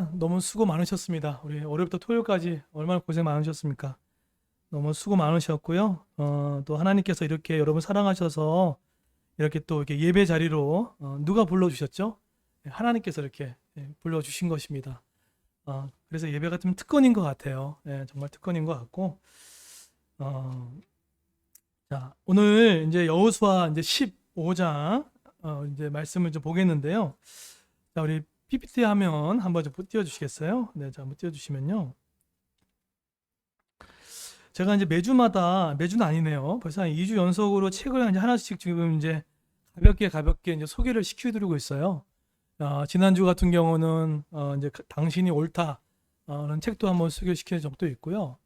너무 수고 많으셨습니다. 우리 월요일부터 토요일까지 얼마나 고생 많으셨습니까? 너무 수고 많으셨고요. 또 하나님께서 이렇게 여러분 사랑하셔서 이렇게 또 이렇게 예배 자리로 누가 불러주셨죠? 하나님께서 이렇게 불러주신 것입니다. 그래서 예배가 좀 특권인 것 같아요. 정말 특권인 것 같고, 어, 자, 오늘 이제 여호수아 이제 15장 이제 말씀을 좀 보겠는데요. 자, 우리 PPT 화면 한번 좀 띄워주시겠어요? 네, 자, 한번 띄워주시면요. 제가 이제 매주는 아니네요. 벌써 한 2주 연속으로 책을 이제 하나씩 지금 이제 가볍게 이제 소개를 시켜드리고 있어요. 지난주 같은 경우는 이제 당신이 옳다라는 책도 한번 소개시키는 적도 있고요.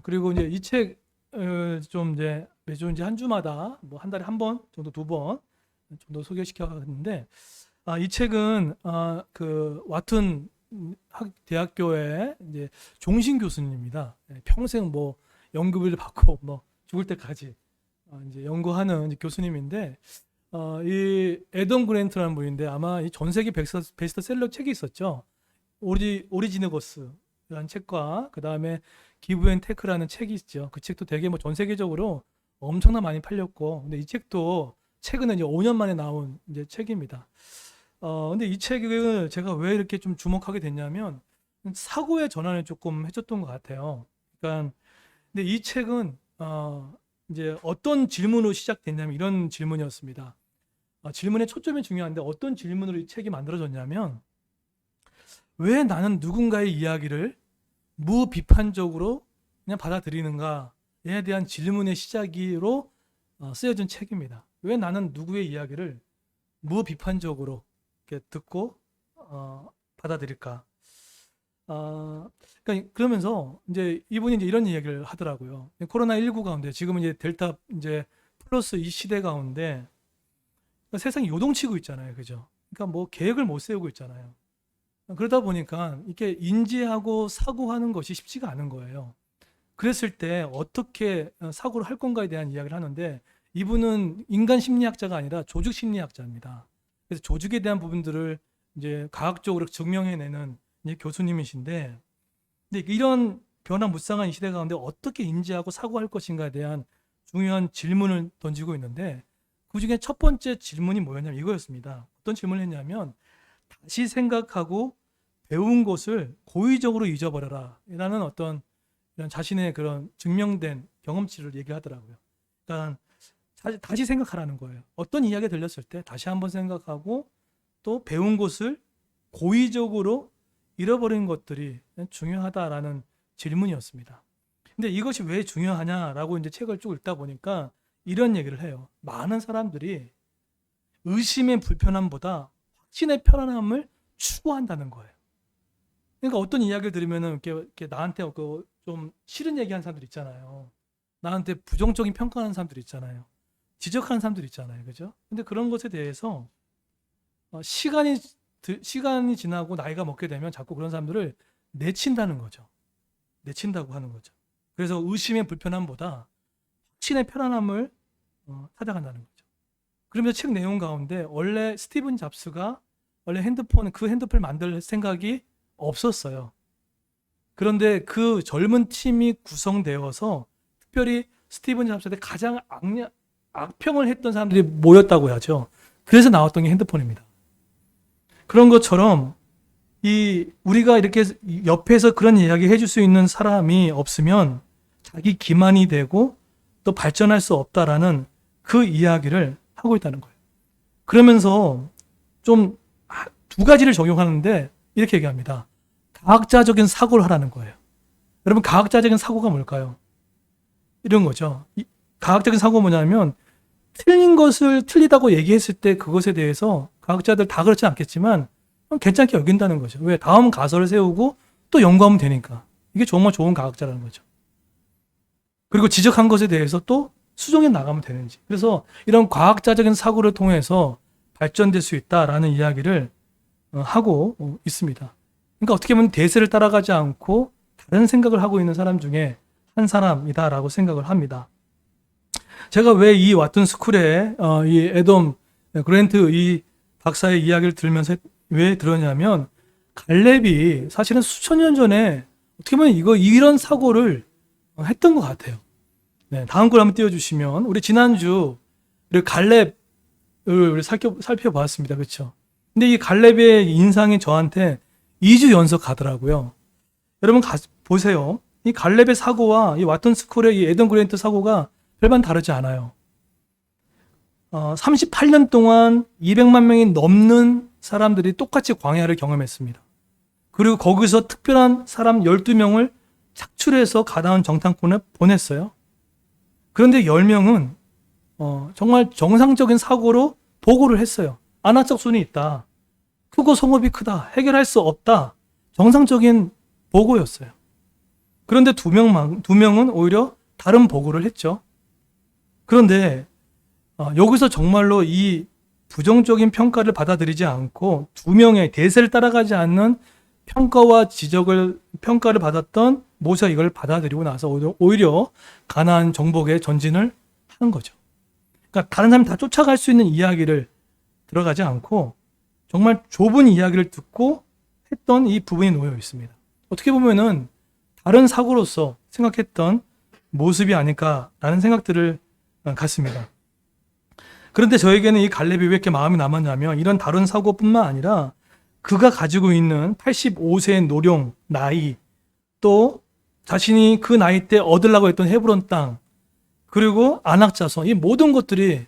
그리고 이제 이 책을 좀 이제 매주 이제 한 주마다 뭐 한 달에 한 번 정도, 두 번 정도 소개시켜 갔는데, 이 책은 그 와튼 대학교의 이제 종신 교수님입니다. 평생 뭐 연구비를 받고 뭐 죽을 때까지 이제 연구하는 이제 교수님인데, 이 애덤 그랜트라는 분인데 아마 이 전 세계 베스트셀러 책이 있었죠. 오리지너거스라는 책과 그 다음에 기브 앤 테크라는 책이 있죠. 그 책도 되게 뭐 전 세계적으로 엄청나 많이 팔렸고, 근데 이 책도 최근에 이제 5년 만에 나온 이제 책입니다. 근데 이 책을 제가 왜 이렇게 좀 주목하게 됐냐면 사고의 전환을 조금 해줬던 것 같아요. 그러니까 근데 이 책은 이제 어떤 질문으로 시작됐냐면 이런 질문이었습니다. 질문의 초점이 중요한데 어떤 질문으로 이 책이 만들어졌냐면, 왜 나는 누군가의 이야기를 무비판적으로 그냥 받아들이는가에 대한 질문의 시작으로 쓰여진 책입니다. 왜 나는 누구의 이야기를 무비판적으로 이렇게 듣고 받아들일까? 그러니까 그러면서 이제 이분이 이제 이런 이야기를 하더라고요. 코로나19 가운데 지금 이제 델타 이제 플러스 이 시대 가운데 세상이 요동치고 있잖아요, 그죠? 그러니까 뭐 계획을 못 세우고 있잖아요. 그러다 보니까 이렇게 인지하고 사고하는 것이 쉽지가 않은 거예요. 그랬을 때 어떻게 사고를 할 건가에 대한 이야기를 하는데, 이분은 인간 심리학자가 아니라 조직 심리학자입니다. 그래서 조직에 대한 부분들을 이제 과학적으로 증명해내는 이제 교수님이신데, 근데 이런 변화무쌍한 이 시대 가운데 어떻게 인지하고 사고할 것인가에 대한 중요한 질문을 던지고 있는데, 그 중에 첫 번째 질문이 뭐였냐면 이거였습니다. 어떤 질문을 했냐면, 다시 생각하고 배운 것을 고의적으로 잊어버려라 라는 어떤 이런 자신의 그런 증명된 경험치를 얘기하더라고요. 그러니까 다시 생각하라는 거예요. 어떤 이야기가 들렸을 때 다시 한번 생각하고, 또 배운 것을 고의적으로 잃어버린 것들이 중요하다라는 질문이었습니다. 근데 이것이 왜 중요하냐라고 이제 책을 쭉 읽다 보니까 이런 얘기를 해요. 많은 사람들이 의심의 불편함보다 확신의 편안함을 추구한다는 거예요. 그러니까 어떤 이야기를 들으면은 이렇게 나한테 좀 싫은 얘기하는 사람들 있잖아요. 나한테 부정적인 평가하는 사람들 있잖아요. 지적하는 사람들 있잖아요. 그죠? 근데 그런 것에 대해서 시간이 지나고 나이가 먹게 되면 자꾸 그런 사람들을 내친다는 거죠. 내친다고 하는 거죠. 그래서 의심의 불편함보다 확신의 편안함을 찾아간다는 거죠. 그러면서 책 내용 가운데 원래 스티븐 잡스가 원래 그 핸드폰을 만들 생각이 없었어요. 그런데 그 젊은 팀이 구성되어서 특별히 스티븐 잡스한테 가장 악평을 했던 사람들이 모였다고 하죠. 그래서 나왔던 게 핸드폰입니다. 그런 것처럼 우리가 이렇게 옆에서 그런 이야기 해줄 수 있는 사람이 없으면 자기 기만이 되고 또 발전할 수 없다라는 그 이야기를 하고 있다는 거예요. 그러면서 좀 두 가지를 적용하는데 이렇게 얘기합니다. 과학자적인 사고를 하라는 거예요. 여러분, 과학자적인 사고가 뭘까요? 이런 거죠. 과학적인 사고가 뭐냐면, 틀린 것을 틀리다고 얘기했을 때 그것에 대해서 과학자들 다 그렇지 않겠지만 괜찮게 여긴다는 거죠. 왜? 다음 가설을 세우고 또 연구하면 되니까. 이게 정말 좋은 과학자라는 거죠. 그리고 지적한 것에 대해서 또 수정해 나가면 되는지. 그래서 이런 과학자적인 사고를 통해서 발전될 수 있다라는 이야기를 하고 있습니다. 그러니까 어떻게 보면 대세를 따라가지 않고 다른 생각을 하고 있는 사람 중에 한 사람이다라고 생각을 합니다. 제가 왜 이 와튼 스쿨에 이 애덤 그랜트 이 박사의 이야기를 들으면서 왜 들었냐면, 갈렙이 사실은 수천 년 전에 어떻게 보면 이런 사고를 했던 것 같아요. 네, 다음 걸 한번 띄워주시면, 우리 지난주 우리 갈렙을 우리 살펴보았습니다. 그렇죠? 근데 이 갈렙의 인상이 저한테 2주 연속 가더라고요. 여러분 보세요. 이 갈렙의 사고와 이 왓튼 스쿨의 이 에던 그랜트 사고가 별반 다르지 않아요. 38년 동안 200만 명이 넘는 사람들이 똑같이 광야를 경험했습니다. 그리고 거기서 특별한 사람 12명을 착출해서 가나안 정탐꾼에 보냈어요. 그런데 10명은 정말 정상적인 사고로 보고를 했어요. 안압적 순이 있다. 크고 성읍이 크다. 해결할 수 없다. 정상적인 보고였어요. 그런데 두 명은 오히려 다른 보고를 했죠. 그런데 여기서 정말로 이 부정적인 평가를 받아들이지 않고 2명의 대세를 따라가지 않는 평가를 받았던 모세가 이걸 받아들이고 나서 오히려 가나안 정복에 전진을 한 거죠. 그러니까 다른 사람이 다 쫓아갈 수 있는 이야기를 들어가지 않고 정말 좁은 이야기를 듣고 했던 이 부분이 놓여 있습니다. 어떻게 보면은 다른 사고로서 생각했던 모습이 아닐까라는 생각들을 갖습니다. 그런데 저에게는 이 갈렙이 왜 이렇게 마음이 남았냐면, 이런 다른 사고뿐만 아니라 그가 가지고 있는 85세의 노령, 나이, 또 자신이 그 나이 때 얻으려고 했던 헤브론 땅, 그리고 안악자손, 이 모든 것들이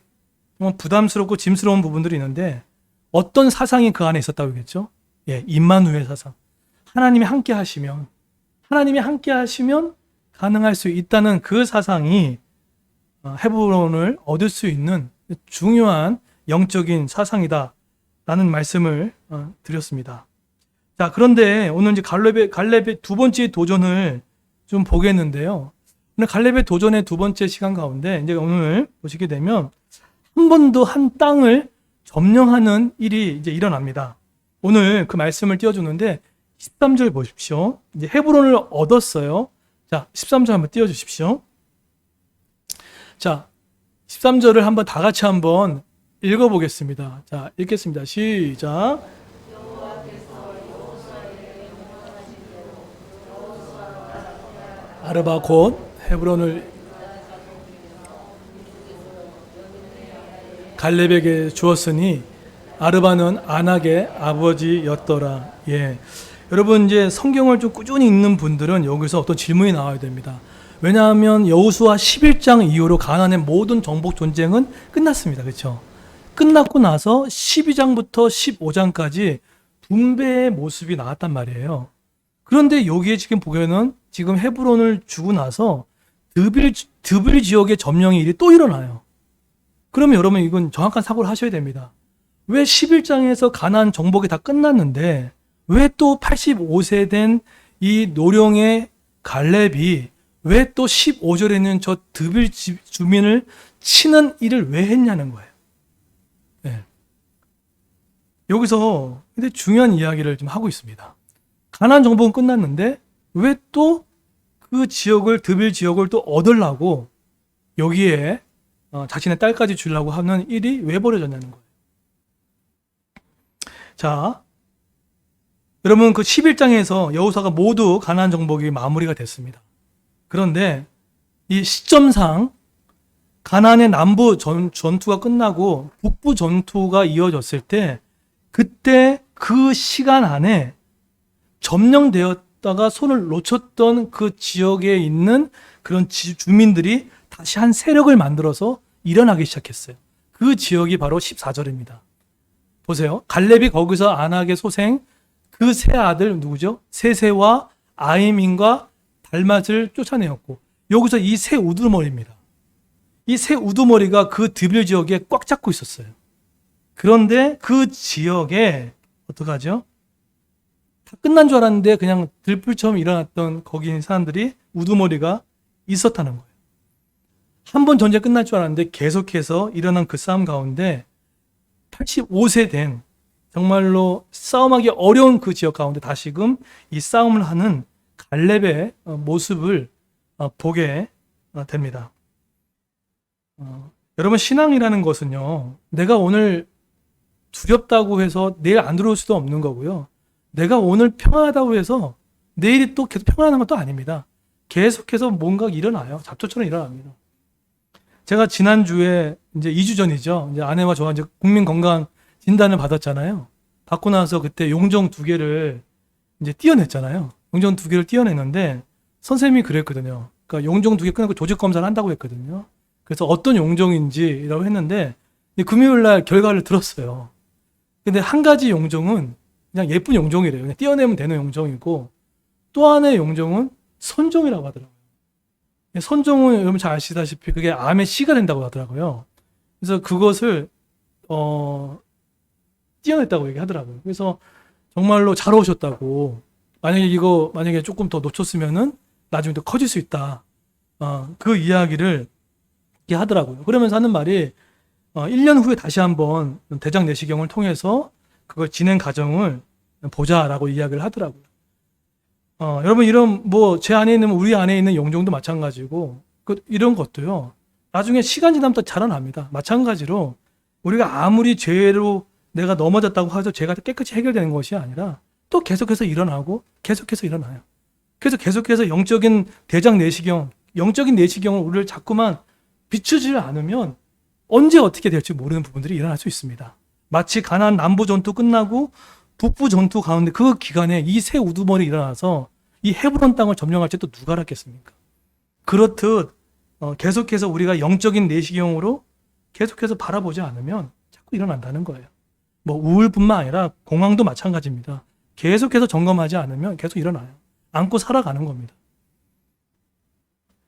부담스럽고 짐스러운 부분들이 있는데, 어떤 사상이 그 안에 있었다고 했겠죠? 예, 임마누엘 사상. 하나님이 함께 하시면 가능할 수 있다는 그 사상이 헤브론을 얻을 수 있는 중요한 영적인 사상이다라는 말씀을 드렸습니다. 자, 그런데 오늘 이제 갈렙의 두 번째 도전을 좀 보겠는데요. 오늘 갈렙의 도전의 두 번째 시간 가운데 이제 오늘 보시게 되면 한 번도 한 땅을 점령하는 일이 이제 일어납니다. 오늘 그 말씀을 띄워주는데 13절 보십시오. 이제 헤브론을 얻었어요. 자, 13절 한번 띄워주십시오. 자, 13절을 한번 다 같이 한번 읽어보겠습니다. 자, 읽겠습니다. 시작. 아르바 곧 헤브론을 갈렙에게 주었으니 아르바는 아낙의 아버지였더라. 예. 여러분, 이제 성경을 좀 꾸준히 읽는 분들은 여기서 어떤 질문이 나와야 됩니다. 왜냐하면 여호수아 11장 이후로 가나안의 모든 정복 전쟁은 끝났습니다. 그렇죠? 끝났고 나서 12장부터 15장까지 분배의 모습이 나왔단 말이에요. 그런데 여기에 지금 보면은 지금 헤브론을 주고 나서 드빌 지역의 점령의 일이 또 일어나요. 그러면 여러분, 이건 정확한 사고를 하셔야 됩니다. 왜 11장에서 가나안 정복이 다 끝났는데 왜 또 85세 된 이 노령의 갈렙이 왜 또 15절에는 저 드빌 주민을 치는 일을 왜 했냐는 거예요. 네. 여기서 근데 중요한 이야기를 좀 하고 있습니다. 가나안 정복은 끝났는데 왜 또 그 지역을, 드빌 지역을 또 얻으려고 여기에 자신의 딸까지 주려고 하는 일이 왜 벌어졌냐는 거예요. 자, 여러분, 그 11장에서 여호수아가 모두 가나안 정복이 마무리가 됐습니다. 그런데 이 시점상 가나안의 남부 전투가 끝나고 북부 전투가 이어졌을 때, 그때 그 시간 안에 점령되었다가 손을 놓쳤던 그 지역에 있는 그런 주민들이 다시 한 세력을 만들어서 일어나기 시작했어요. 그 지역이 바로 14절입니다. 보세요. 갈렙이 거기서 아낙의 소생 그 세 아들 누구죠? 세세와 아이민과 달맛을 쫓아내었고, 여기서 이 세 우두머리입니다. 이 세 우두머리가 그 드빌 지역에 꽉 잡고 있었어요. 그런데 그 지역에 어떡하죠? 다 끝난 줄 알았는데 그냥 들불처럼 일어났던 거기 있는 사람들이 우두머리가 있었다는 거예요. 한 번 전쟁 끝날 줄 알았는데 계속해서 일어난 그 싸움 가운데 85세 된 정말로 싸움하기 어려운 그 지역 가운데 다시금 이 싸움을 하는 갈렙의 모습을 보게 됩니다. 여러분, 신앙이라는 것은요, 내가 오늘 두렵다고 해서 내일 안 들어올 수도 없는 거고요. 내가 오늘 평안하다고 해서 내일이 또 계속 평안한 것도 아닙니다. 계속해서 뭔가 일어나요. 잡초처럼 일어납니다. 제가 지난주에 이제 2주 전이죠. 이제 아내와 저와 이제 국민 건강 진단을 받았잖아요. 받고 나서 그때 용종 2개를 이제 띄어냈잖아요. 용종 2개를 띄어냈는데 선생님이 그랬거든요. 그러니까 용종 2개 끝나고 조직 검사를 한다고 했거든요. 그래서 어떤 용종인지라고 했는데 금요일 날 결과를 들었어요. 근데 한 가지 용종은 그냥 예쁜 용종이래요. 그냥 띄어내면 되는 용종이고 또 하나의 용종은 선종이라고 하더라고요. 선종은 여러분 잘 아시다시피 그게 암의 씨가 된다고 하더라고요. 그래서 그것을 띄어냈다고 얘기하더라고요. 그래서 정말로 잘 오셨다고, 만약에 조금 더 놓쳤으면은 나중에 더 커질 수 있다. 그 이야기를 하더라고요. 그러면서 하는 말이 1년 후에 다시 한번 대장 내시경을 통해서 그걸 진행 과정을 보자라고 이야기를 하더라고요. 여러분 이런 제 안에 있는 우리 안에 있는 용종도 마찬가지고 이런 것도요. 나중에 시간 지나면 또 자라납니다. 마찬가지로 우리가 아무리 죄로 내가 넘어졌다고 해서 죄가 깨끗이 해결되는 것이 아니라 또 계속해서 일어나고 계속해서 일어나요. 그래서 계속해서 영적인 대장 내시경, 영적인 내시경을 우리를 자꾸만 비추지 않으면 언제 어떻게 될지 모르는 부분들이 일어날 수 있습니다. 마치 가나안 남부 전투 끝나고 북부 전투 가운데 그 기간에 이 새 우두머리 일어나서 이 헤브론 땅을 점령할지 또 누가 알았겠습니까? 그렇듯 계속해서 우리가 영적인 내시경으로 계속해서 바라보지 않으면 자꾸 일어난다는 거예요. 우울뿐만 아니라 공황도 마찬가지입니다. 계속해서 점검하지 않으면 계속 일어나요. 안고 살아가는 겁니다.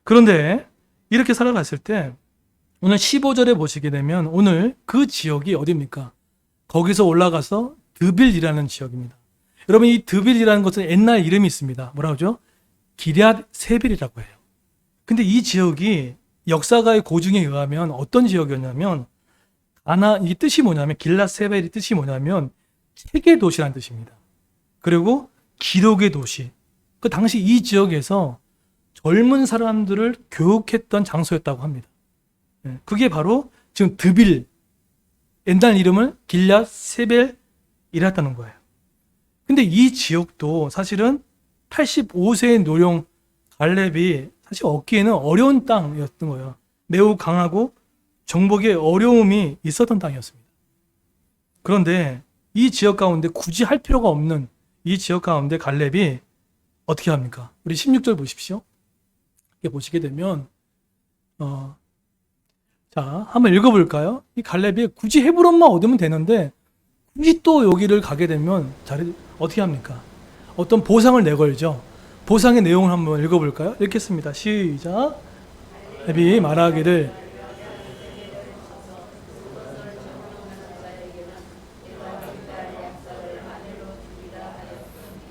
그런데 이렇게 살아갔을 때 오늘 15절에 보시게 되면 오늘 그 지역이 어디입니까? 거기서 올라가서 드빌이라는 지역입니다. 여러분 이 드빌이라는 것은 옛날 이름이 있습니다. 뭐라고 하죠? 기럇 세벨이라고 해요. 근데 이 지역이 역사가의 고증에 의하면 어떤 지역이었냐면 이 뜻이 뭐냐면 길랏 세벨이 뜻이 뭐냐면 책의 도시라는 뜻입니다. 그리고 기록의 도시. 그 당시 이 지역에서 젊은 사람들을 교육했던 장소였다고 합니다. 그게 바로 지금 드빌, 옛날 이름을 길랏 세벨이랬다는 거예요. 근데 이 지역도 사실은 85세의 노령 갈렙이 사실 얻기에는 어려운 땅이었던 거예요. 매우 강하고 정복에 어려움이 있었던 땅이었습니다. 그런데 이 지역 가운데 굳이 할 필요가 없는 이 지역 가운데 갈렙이 어떻게 합니까? 우리 16절 보십시오. 이렇게 보시게 되면 자, 한번 읽어볼까요? 이 갈렙이 굳이 헤브론만 얻으면 되는데 굳이 또 여기를 가게 되면 어떻게 합니까? 어떤 보상을 내걸죠. 보상의 내용을 한번 읽어볼까요? 읽겠습니다. 시작. 갈렙이 말하기를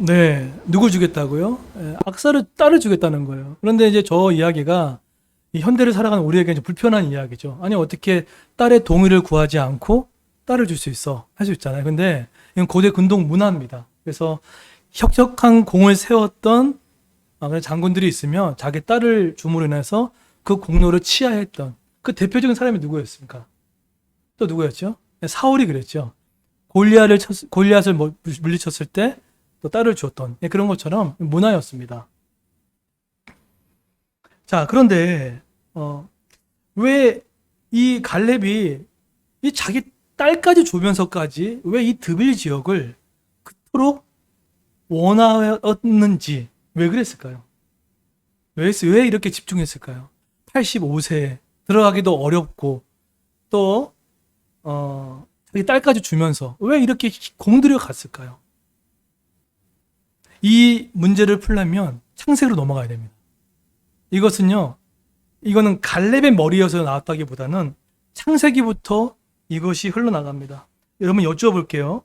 네, 누굴 주겠다고요? 악사를 딸을 주겠다는 거예요. 그런데 이제 저 이야기가 이 현대를 살아가는 우리에게 이제 불편한 이야기죠. 아니 어떻게 딸의 동의를 구하지 않고 딸을 줄 수 있어? 할 수 있잖아요. 근데 이건 고대 근동 문화입니다. 그래서 혁혁한 공을 세웠던 장군들이 있으면 자기 딸을 줌으로 인해서 그 공로를 치하했던 그 대표적인 사람이 누구였습니까? 또 누구였죠? 사울이 그랬죠. 골리앗을 물리쳤을 때 또 딸을 주었던 그런 것처럼 문화였습니다. 자, 그런데 왜 이 갈렙이 이 자기 딸까지 주면서까지 왜 이 드빌 지역을 그토록 원하였는지 왜 그랬을까요? 왜 이렇게 집중했을까요? 85세 들어가기도 어렵고 또 자기 딸까지 주면서 왜 이렇게 공들여 갔을까요? 이 문제를 풀려면 창세기로 넘어가야 됩니다. 이거는 갈렙의 머리여서 나왔다기보다는 창세기부터 이것이 흘러나갑니다. 여러분 여쭤볼게요.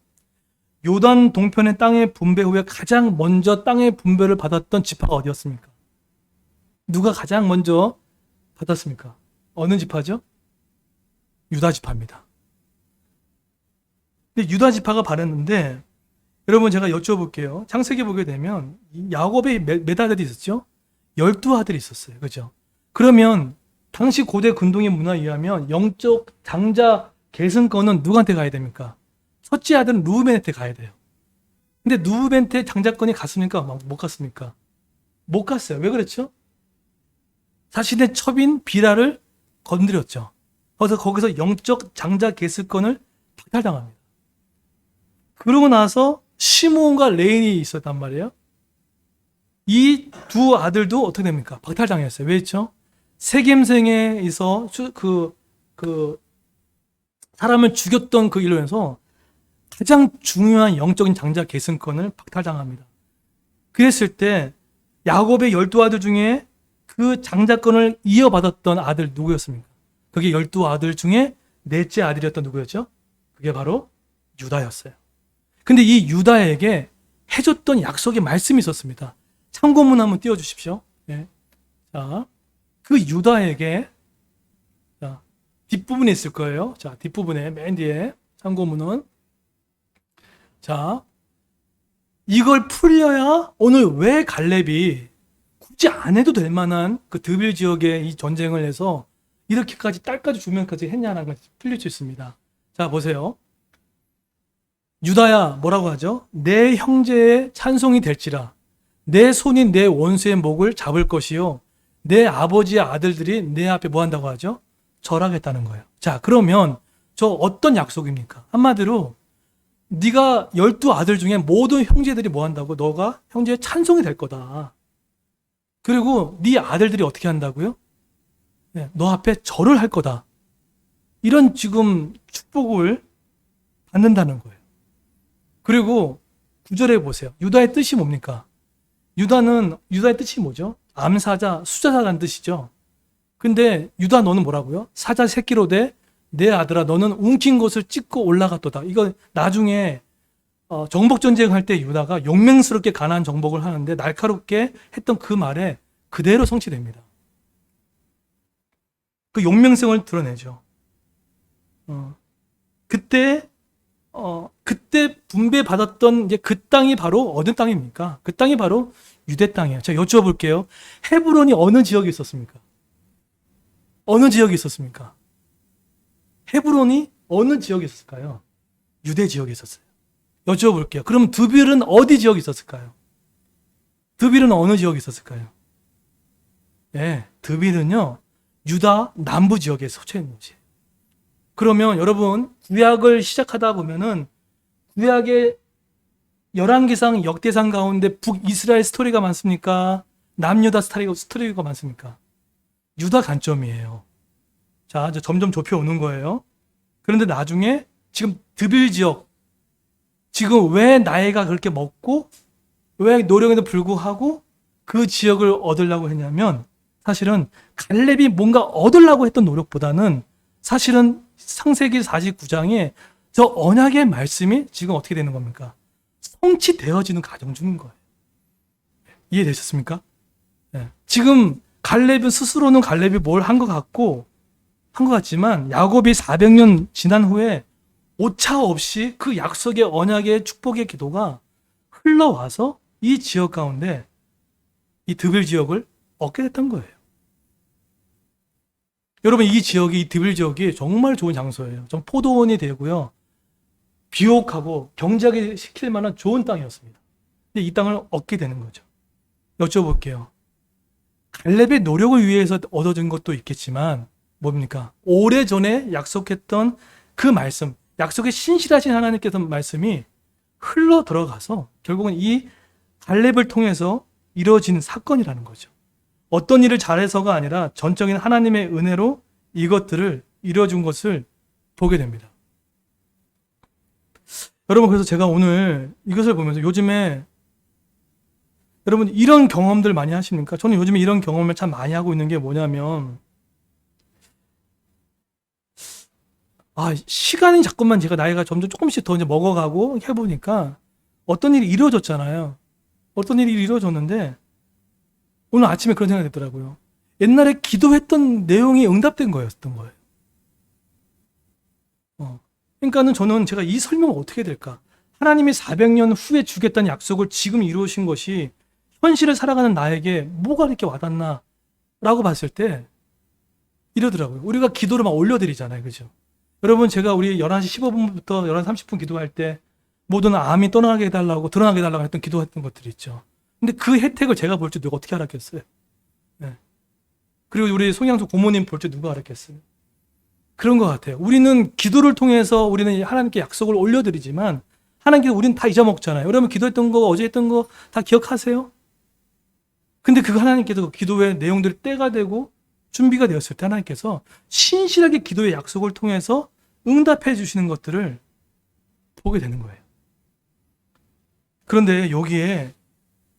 요단 동편의 땅의 분배 후에 가장 먼저 땅의 분배를 받았던 지파가 어디였습니까? 누가 가장 먼저 받았습니까? 어느 지파죠? 유다 지파입니다. 근데 유다 지파가 받았는데 여러분 제가 여쭤볼게요. 창세기 보게 되면 야곱의 몇 아들이 있었죠? 12아들이 있었어요. 그죠? 그러면 당시 고대 근동의 문화에 의하면 영적 장자 계승권은 누구한테 가야 됩니까? 첫째 아들은 루벤한테 가야 돼요. 근데 누벤테 장자권이 갔습니까? 못 갔습니까? 못 갔어요. 왜 그랬죠? 자신의 첩인 비라를 건드렸죠. 그래서 거기서 영적 장자 계승권을 박탈당합니다. 그러고 나서 시므온과 레인이 있었단 말이에요. 이 두 아들도 어떻게 됩니까? 박탈당했어요. 왜 했죠? 세겜생에서 그 사람을 죽였던 그 일로 해서 가장 중요한 영적인 장자 계승권을 박탈당합니다. 그랬을 때 야곱의 12아들 중에 그 장자권을 이어받았던 아들 누구였습니까? 그게 12아들 중에 넷째 아들이었던 누구였죠? 그게 바로 유다였어요. 근데 이 유다에게 해줬던 약속의 말씀이 있었습니다. 참고문 한번 띄워주십시오. 네. 자, 그 유다에게, 자, 뒷부분에 있을 거예요. 자, 뒷부분에 맨 뒤에 참고문은, 자, 이걸 풀려야 오늘 왜 갈렙이 굳이 안 해도 될 만한 그 드빌 지역에 이 전쟁을 해서 이렇게까지 딸까지 주면까지 했냐는 것이 풀릴 수 있습니다. 자, 보세요. 유다야, 뭐라고 하죠? 내 형제의 찬송이 될지라. 내 손이 내 원수의 목을 잡을 것이요. 내 아버지의 아들들이 내 앞에 뭐 한다고 하죠? 절하겠다는 거예요. 자, 그러면 저 어떤 약속입니까? 한마디로 네가 12아들 중에 모든 형제들이 뭐 한다고? 너가 형제의 찬송이 될 거다. 그리고 네 아들들이 어떻게 한다고요? 네, 너 앞에 절을 할 거다. 이런 지금 축복을 받는다는 거예요. 그리고 9절에 보세요. 유다의 뜻이 뭡니까? 유다의 뜻이 뭐죠? 암사자, 숫자사라는 뜻이죠. 근데 유다 너는 뭐라고요? 사자 새끼로 돼 내 아들아 너는 움킨 곳을 찍고 올라갔도다. 이거 나중에 정복 전쟁할 때 유다가 용맹스럽게 가나안 정복을 하는데 날카롭게 했던 그 말에 그대로 성취됩니다. 그 용맹성을 드러내죠. 그때 분배받았던 이제 그 땅이 바로 어느 땅입니까? 그 땅이 바로 유대 땅이에요. 제가 여쭤볼게요. 헤브론이 어느 지역에 있었습니까? 어느 지역에 있었습니까? 헤브론이 어느 지역에 있었을까요? 유대 지역에 있었어요. 여쭤볼게요. 그럼 드빌은 어디 지역에 있었을까요? 드빌은 어느 지역에 있었을까요? 네, 드빌은요, 유다 남부 지역에 속해 있는 곳이에요. 그러면 여러분, 구약을 시작하다 보면은 구약의 열왕기상, 역대상 가운데 북이스라엘 스토리가 많습니까? 남유다 스토리가 많습니까? 유다 관점이에요. 자, 이제 점점 좁혀오는 거예요. 그런데 나중에 지금 드빌 지역, 지금 왜 나이가 그렇게 먹고 왜 노력에도 불구하고 그 지역을 얻으려고 했냐면 사실은 갈렙이 뭔가 얻으려고 했던 노력보다는 사실은 창세기 49장에 저 언약의 말씀이 지금 어떻게 되는 겁니까? 성취되어지는 과정 중인 거예요. 이해되셨습니까? 네. 지금 갈렙은 스스로는 갈렙이 뭘 한 것 같지만 야곱이 400년 지난 후에 오차 없이 그 약속의 언약의 축복의 기도가 흘러와서 이 지역 가운데 이 드빌 지역을 얻게 됐던 거예요. 여러분, 이 드빌 지역이 정말 좋은 장소예요. 좀 포도원이 되고요. 비옥하고 경작이 시킬 만한 좋은 땅이었습니다. 근데 이 땅을 얻게 되는 거죠. 여쭤볼게요. 갈렙의 노력을 위해서 얻어진 것도 있겠지만 뭡니까? 오래전에 약속했던 그 말씀, 약속의 신실하신 하나님께서 말씀이 흘러 들어가서 결국은 이 갈렙을 통해서 이루어진 사건이라는 거죠. 어떤 일을 잘해서가 아니라 전적인 하나님의 은혜로 이것들을 이루어준 것을 보게 됩니다. 여러분, 그래서 제가 오늘 이것을 보면서 요즘에 여러분 이런 경험들 많이 하십니까? 저는 요즘에 이런 경험을 참 많이 하고 있는 게 뭐냐면 시간이 자꾸만 제가 나이가 점점 조금씩 더 이제 먹어가고 해보니까 어떤 일이 이루어졌잖아요. 어떤 일이 이루어졌는데 오늘 아침에 그런 생각이 들더라고요. 옛날에 기도했던 내용이 응답된 거였던 거예요. 그러니까는 저는 제가 이 설명을 어떻게 될까? 하나님이 400년 후에 주겠다는 약속을 지금 이루신 것이 현실을 살아가는 나에게 뭐가 이렇게 와닿나? 라고 봤을 때 이러더라고요. 우리가 기도를 막 올려드리잖아요. 그죠? 여러분, 제가 우리 11시 15분부터 11시 30분 기도할 때 모든 암이 떠나게 해달라고, 드러나게 해달라고 했던 기도했던 것들이 있죠. 근데 그 혜택을 제가 볼 줄 누가 어떻게 알았겠어요? 네. 그리고 우리 송양수 고모님 볼 줄 누가 알았겠어요? 그런 것 같아요. 우리는 기도를 통해서 우리는 하나님께 약속을 올려드리지만 하나님께서 우리는 다 잊어먹잖아요. 여러분 기도했던 거, 어제 했던 거 다 기억하세요? 근데 그 하나님께서 기도의 내용들이 때가 되고 준비가 되었을 때 하나님께서 신실하게 기도의 약속을 통해서 응답해 주시는 것들을 보게 되는 거예요. 그런데 여기에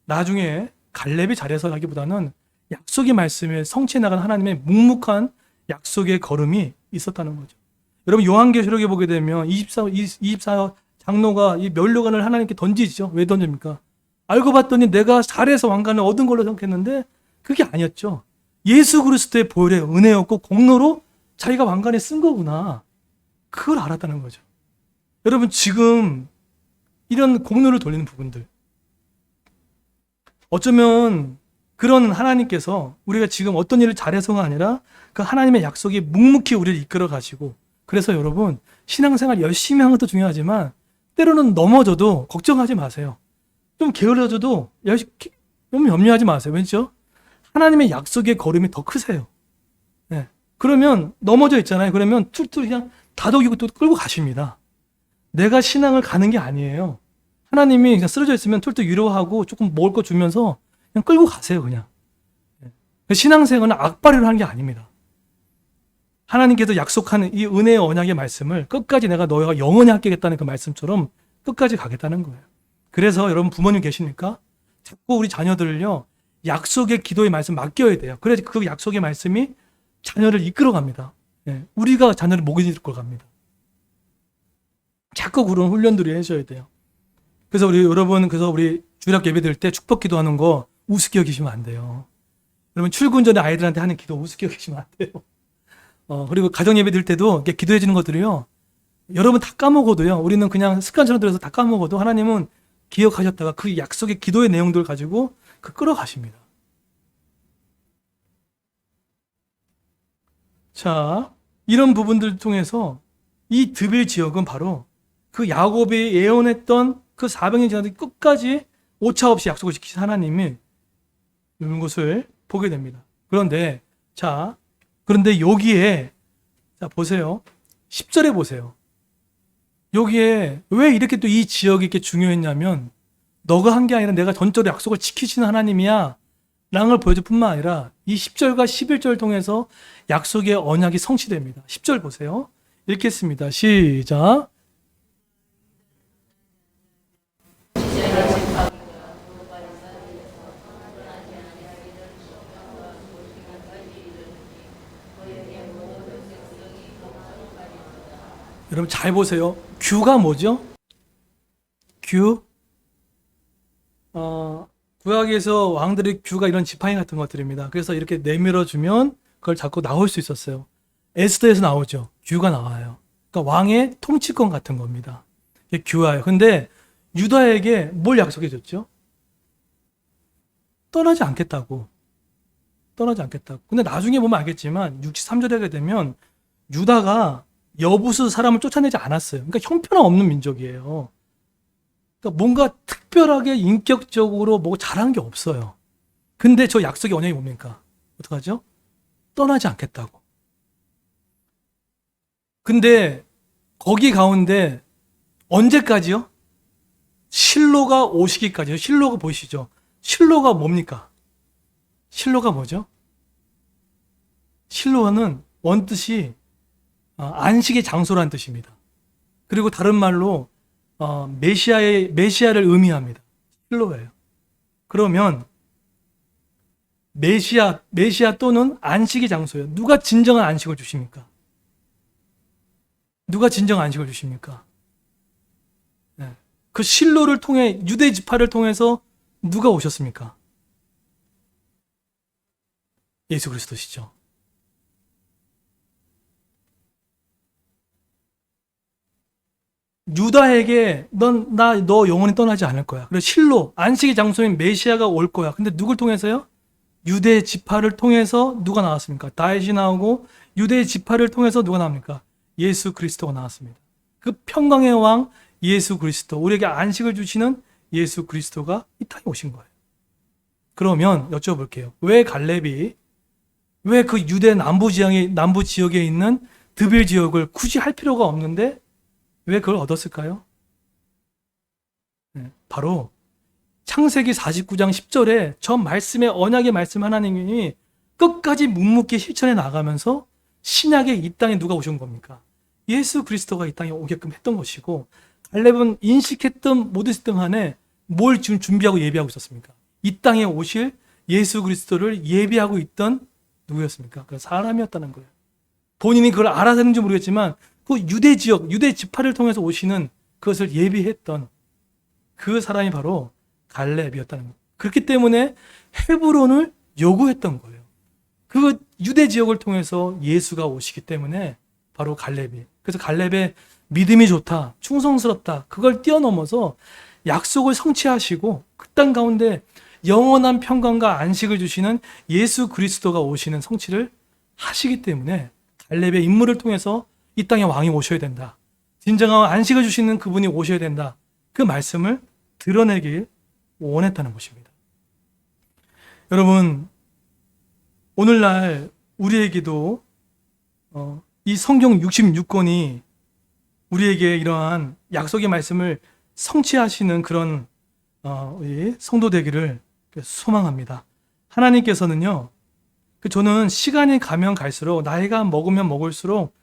나중에 갈렙이 잘해서라기보다는 약속의 말씀에 성취해 나간 하나님의 묵묵한 약속의 걸음이 있었다는 거죠. 여러분 요한계시록에 보게 되면 24 장로가 이 면류관을 하나님께 던지죠. 왜 던집니까? 알고 봤더니 내가 잘해서 왕관을 얻은 걸로 생각했는데 그게 아니었죠. 예수 그리스도의 보혈의 은혜였고 공로로 자기가 왕관에 쓴 거구나. 그걸 알았다는 거죠. 여러분 지금 이런 공로를 돌리는 부분들, 어쩌면 그런 하나님께서 우리가 지금 어떤 일을 잘해서가 아니라 그 하나님의 약속이 묵묵히 우리를 이끌어 가시고, 그래서 여러분 신앙생활 열심히 하는 것도 중요하지만 때로는 넘어져도 걱정하지 마세요. 좀 게을러져도 너무 염려하지 마세요. 왜죠? 하나님의 약속의 걸음이 더 크세요. 네. 그러면 넘어져 있잖아요. 그러면 툴툴 그냥 다독이고 또 끌고 가십니다. 내가 신앙을 가는 게 아니에요. 하나님이 그냥 쓰러져 있으면 툴툴 위로하고 조금 먹을 거 주면서 그냥 끌고 가세요. 그냥. 신앙생활은 악바리로 하는 게 아닙니다. 하나님께서 약속하는 이 은혜의 언약의 말씀을 끝까지 내가 너희가 영원히 함께하겠다는 그 말씀처럼 끝까지 가겠다는 거예요. 그래서 여러분 부모님 계십니까? 자꾸 우리 자녀들을요, 약속의 기도의 말씀 맡겨야 돼요. 그래야지 그 약속의 말씀이 자녀를 이끌어 갑니다. 네, 우리가 자녀를 목에 이끌어 갑니다. 자꾸 그런 훈련들을 해줘야 돼요. 그래서 우리 주일학 예배 드릴 때 축복 기도하는 거 우습게 여기시면 안 돼요. 여러분 출근 전에 아이들한테 하는 기도 우습게 여기시면 안 돼요. 그리고 가정 예배 드릴 때도 이렇게 기도해 주는 것들이요, 여러분 다 까먹어도요, 우리는 그냥 습관처럼 들어서 다 까먹어도 하나님은 기억하셨다가 그 약속의 기도의 내용들을 가지고 끌어가십니다. 자, 이런 부분들을 통해서 이 드빌 지역은 바로 그 야곱이 예언했던 그 400년 지나도 끝까지 오차없이 약속을 지키신 하나님이 이런 것을 보게 됩니다. 그런데 여기에 보세요. 10절에 보세요. 여기에 왜 이렇게 또 이 지역이 이렇게 중요했냐면, 너가 한 게 아니라 내가 전적으로 약속을 지키시는 하나님이야 라는 걸 보여줄 뿐만 아니라 이 10절과 11절을 통해서 약속의 언약이 성취됩니다. 10절 보세요. 읽겠습니다. 시작. 여러분 잘 보세요. 규가 뭐죠? 규? 구약에서 왕들의 규가 이런 지팡이 같은 것들입니다. 그래서 이렇게 내밀어주면 그걸 잡고 나올 수 있었어요. 에스더에서 나오죠. 규가 나와요. 그러니까 왕의 통치권 같은 겁니다. 이게 규화예요. 근데 유다에게 뭘 약속해 줬죠? 떠나지 않겠다고. 근데 나중에 보면 알겠지만 63절에 하게 되면 유다가 여부수 사람을 쫓아내지 않았어요. 그러니까 형편없는 민족이에요. 그러니까 뭔가 특별하게 인격적으로 뭐 잘한 게 없어요. 근데 저 약속의 언약이 뭡니까? 어떡하죠? 떠나지 않겠다고. 근데 거기 가운데 언제까지요? 실로가 오시기까지요. 실로가 보이시죠? 실로가 뭡니까? 실로가 뭐죠? 실로는 원뜻이 안식의 장소라는 뜻입니다. 그리고 다른 말로 메시아를 의미합니다. 실로예요. 그러면 메시아 또는 안식의 장소예요. 누가 진정한 안식을 주십니까? 누가 진정한 안식을 주십니까? 네. 그 실로를 통해, 유대 지파를 통해서 누가 오셨습니까? 예수 그리스도시죠. 유다에게 너 영원히 떠나지 않을 거야. 그리고 실로, 안식의 장소인 메시아가 올 거야. 근데 누굴 통해서요? 유대 지파를 통해서 누가 나왔습니까? 다윗이 나오고 유대 지파를 통해서 누가 나옵니까? 예수 그리스도가 나왔습니다. 그 평강의 왕 예수 그리스도, 우리에게 안식을 주시는 예수 그리스도가 이 땅에 오신 거예요. 그러면 여쭤볼게요. 왜 갈렙이 왜 그 유대 남부 지역에 있는 드빌 지역을 굳이 할 필요가 없는데 왜 그걸 얻었을까요? 바로 창세기 49장 10절에 저 말씀의 언약의 말씀 하나님이 끝까지 묵묵히 실천해 나가면서 신약에 이 땅에 누가 오신 겁니까? 예수 그리스도가 이 땅에 오게끔 했던 것이고, 갈렙은 인식했던 못했던 한에 뭘 지금 준비하고 예비하고 있었습니까? 이 땅에 오실 예수 그리스도를 예비하고 있던 누구였습니까? 그 사람이었다는 거예요. 본인이 그걸 알아서 했는지 모르겠지만 그 유대 지역, 유대 지파를 통해서 오시는 그것을 예비했던 그 사람이 바로 갈렙이었다는 거예요. 그렇기 때문에 헤브론을 요구했던 거예요. 그 유대 지역을 통해서 예수가 오시기 때문에 바로 갈렙이. 그래서 갈렙의 믿음이 좋다, 충성스럽다, 그걸 뛰어넘어서 약속을 성취하시고 그 땅 가운데 영원한 평강과 안식을 주시는 예수 그리스도가 오시는 성취를 하시기 때문에 갈렙의 임무를 통해서 이 땅에 왕이 오셔야 된다. 진정한 안식을 주시는 그분이 오셔야 된다. 그 말씀을 드러내길 원했다는 것입니다. 여러분, 오늘날 우리에게도 이 성경 66권이 우리에게 이러한 약속의 말씀을 성취하시는 그런 우리 성도 되기를 소망합니다. 하나님께서는요, 저는 시간이 가면 갈수록, 나이가 먹으면 먹을수록,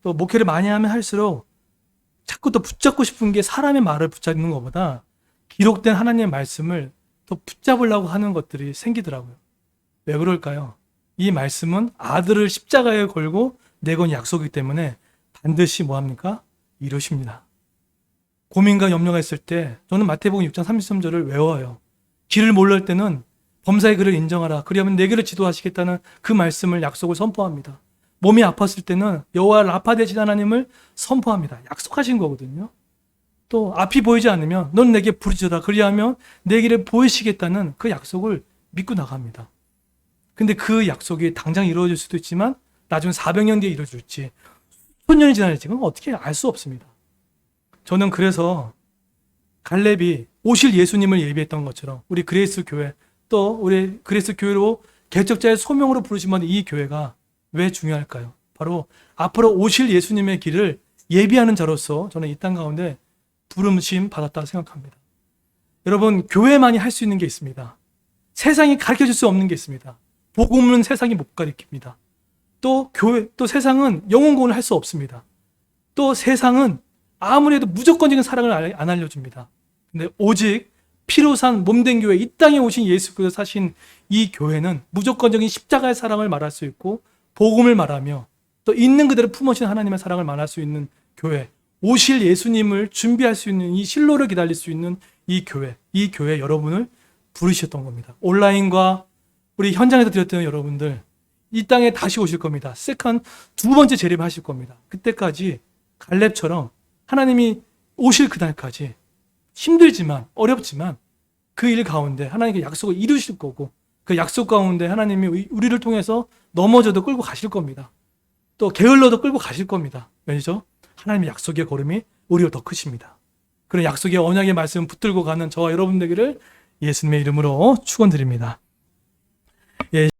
또 목회를 많이 하면 할수록 자꾸 더 붙잡고 싶은 게 사람의 말을 붙잡는 것보다 기록된 하나님의 말씀을 더 붙잡으려고 하는 것들이 생기더라고요. 왜 그럴까요? 이 말씀은 아들을 십자가에 걸고 내건 약속이기 때문에 반드시 뭐합니까? 이루십니다. 고민과 염려가 있을 때 저는 마태복음 6장 33절을 외워요. 길을 몰랄 때는 범사의 그를 인정하라. 그리하면 내 길을 지도하시겠다는 그 말씀을, 약속을 선포합니다. 몸이 아팠을 때는 여호와 라파 되신 하나님을 선포합니다. 약속하신 거거든요. 또 앞이 보이지 않으면 넌 내게 부르짖어라. 그리하면 내 길을 보이시겠다는 그 약속을 믿고 나갑니다. 근데 그 약속이 당장 이루어질 수도 있지만 나중 400년 뒤에 이루어질지, 수천 년이 지날지 그건 어떻게 알 수 없습니다. 저는 그래서 갈렙이 오실 예수님을 예비했던 것처럼 우리 그레이스 교회, 또 우리 그레이스 교회로 개척자의 소명으로 부르신 이 교회가 왜 중요할까요? 바로 앞으로 오실 예수님의 길을 예비하는 자로서 저는 이 땅 가운데 부름심 받았다고 생각합니다. 여러분, 교회만이 할 수 있는 게 있습니다. 세상이 가르쳐줄 수 없는 게 있습니다. 복음은 세상이 못 가르칩니다. 또 세상은 영혼구원을 할 수 없습니다. 또 세상은 아무래도 무조건적인 사랑을 안 알려줍니다. 근데 오직 피로 산 몸된 교회, 이 땅에 오신 예수께서 사신 이 교회는 무조건적인 십자가의 사랑을 말할 수 있고 복음을 말하며 또 있는 그대로 품으신 하나님의 사랑을 말할 수 있는 교회, 오실 예수님을 준비할 수 있는 이 실로를 기다릴 수 있는 이 교회 여러분을 부르셨던 겁니다. 온라인과 우리 현장에서 드렸던 여러분들, 이 땅에 다시 오실 겁니다. 세컨 두 번째 재림하실 겁니다. 그때까지 갈렙처럼 하나님이 오실 그날까지 힘들지만 어렵지만 그 일 가운데 하나님께 약속을 이루실 거고, 그 약속 가운데 하나님이 우리를 통해서 넘어져도 끌고 가실 겁니다. 또 게을러도 끌고 가실 겁니다. 왜죠? 하나님의 약속의 걸음이 우리가 더 크십니다. 그런 약속의 언약의 말씀 붙들고 가는 저와 여러분 되기를 예수님의 이름으로 축원드립니다. 예.